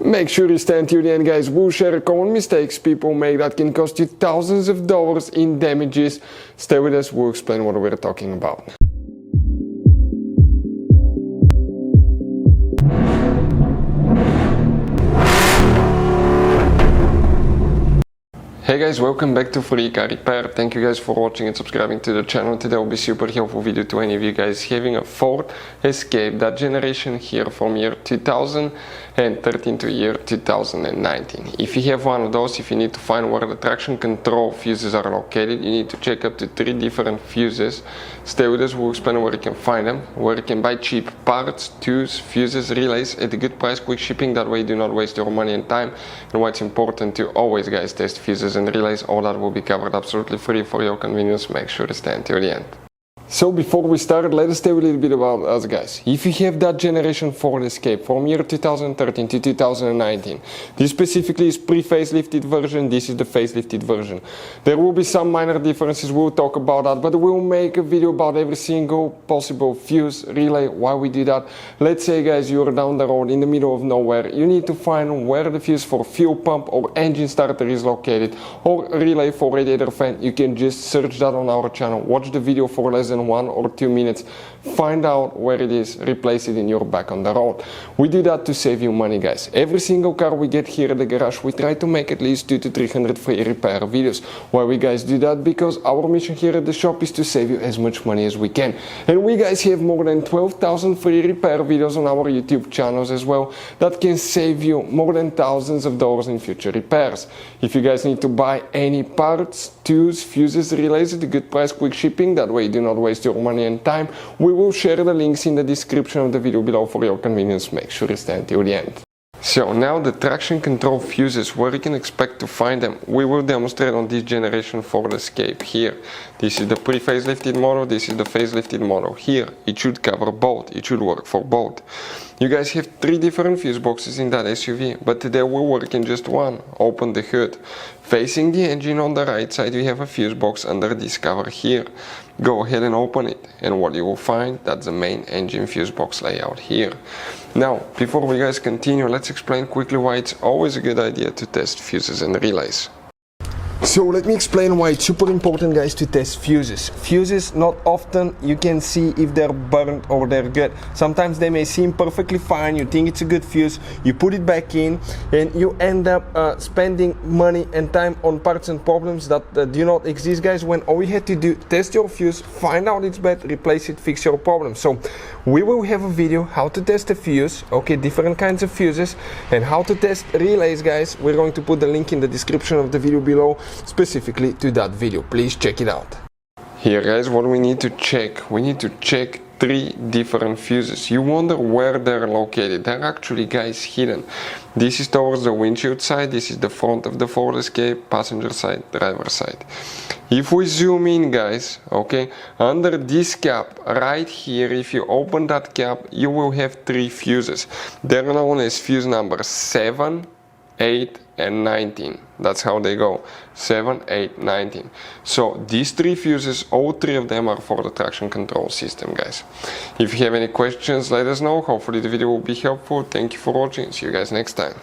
Make sure you stand till the end, guys. We'll share common mistakes people make that can cost you thousands of dollars in damages. Stay with us, we'll explain what we're talking about. Hey guys, welcome back to Free Car Repair. Thank you guys for watching and subscribing to the channel. Today will be super helpful video to any of you guys having a Ford Escape, that generation here from year 2013 to year 2019. If you have one of those, if you need to find where the traction control fuses are located, you need to check up to 3 different fuses. Stay with us, we'll explain where you can find them, where you can buy cheap parts, tools, fuses, relays at a good price, quick shipping, that way you do not waste your money and time, and why it's important to always guys test fuses and relays. All that will be covered absolutely free for your convenience. Make sure to stay until the end. So before we start, let us tell you a little bit about us guys. If you have that generation Ford Escape from year 2013 to 2019, this specifically is pre-facelifted version, this is the facelifted version. There will be some minor differences, we'll talk about that, but we'll make a video about every single possible fuse, relay, why we do that. Let's say guys, you're down the road in the middle of nowhere, you need to find where the fuse for fuel pump or engine starter is located, or relay for radiator fan. You can just search that on our channel, watch the video for less than 1 or 2 minutes, find out where it is, replace it in your back on the road. We do that to save you money guys. Every single car we get here at the garage, we try to make at least 200 to 300 free repair videos. Why we guys do that? Because our mission here at the shop is to save you as much money as we can. And we guys have more than 12,000 free repair videos on our YouTube channels as well that can save you more than thousands of dollars in future repairs. If you guys need to buy any parts, tools, fuses, relays at a good price, quick shipping, that way you do not waste your money and time, we will share the links in the description of the video below for your convenience. Make sure you stay until the end. So now the traction control fuses, where you can expect to find them, we will demonstrate on this generation Ford Escape here. This is the pre-facelifted model, this is the facelifted model. Here it should cover both, it should work for both. You guys have 3 different fuse boxes in that SUV, but today we'll work in just one. Open the hood. Facing the engine on the right side, we have a fuse box under this cover here. Go ahead and open it, and what you will find, that's the main engine fuse box layout here. Now, before we guys continue, let's explain quickly why it's always a good idea to test fuses and relays. So let me explain why it's super important guys to test fuses. Fuses, not often you can see if they're burnt or they're good. Sometimes they may seem perfectly fine, you think it's a good fuse, you put it back in and you end up spending money and time on parts and problems that do not exist guys, when all you had to do, test your fuse, find out it's bad, replace it, fix your problem. So we will have a video how to test a fuse, okay, different kinds of fuses, and how to test relays guys. We're going to put the link in the description of the video below specifically to that video. Please check it out. Here guys, what we need to check, we need to check 3 different fuses. You wonder where they're located. They're actually guys hidden. This is towards the windshield side, this is the front of the Ford Escape, passenger side, driver side. If we zoom in guys, okay, under this cap right here, if you open that cap, you will have 3 fuses. They're known as fuse number 7, 8 and 19. That's how they go, 7, 8, 19. So these 3 fuses, all 3 of them are for the traction control system guys. If you have any questions, let us know. Hopefully the video will be helpful. Thank you for watching, see you guys next time.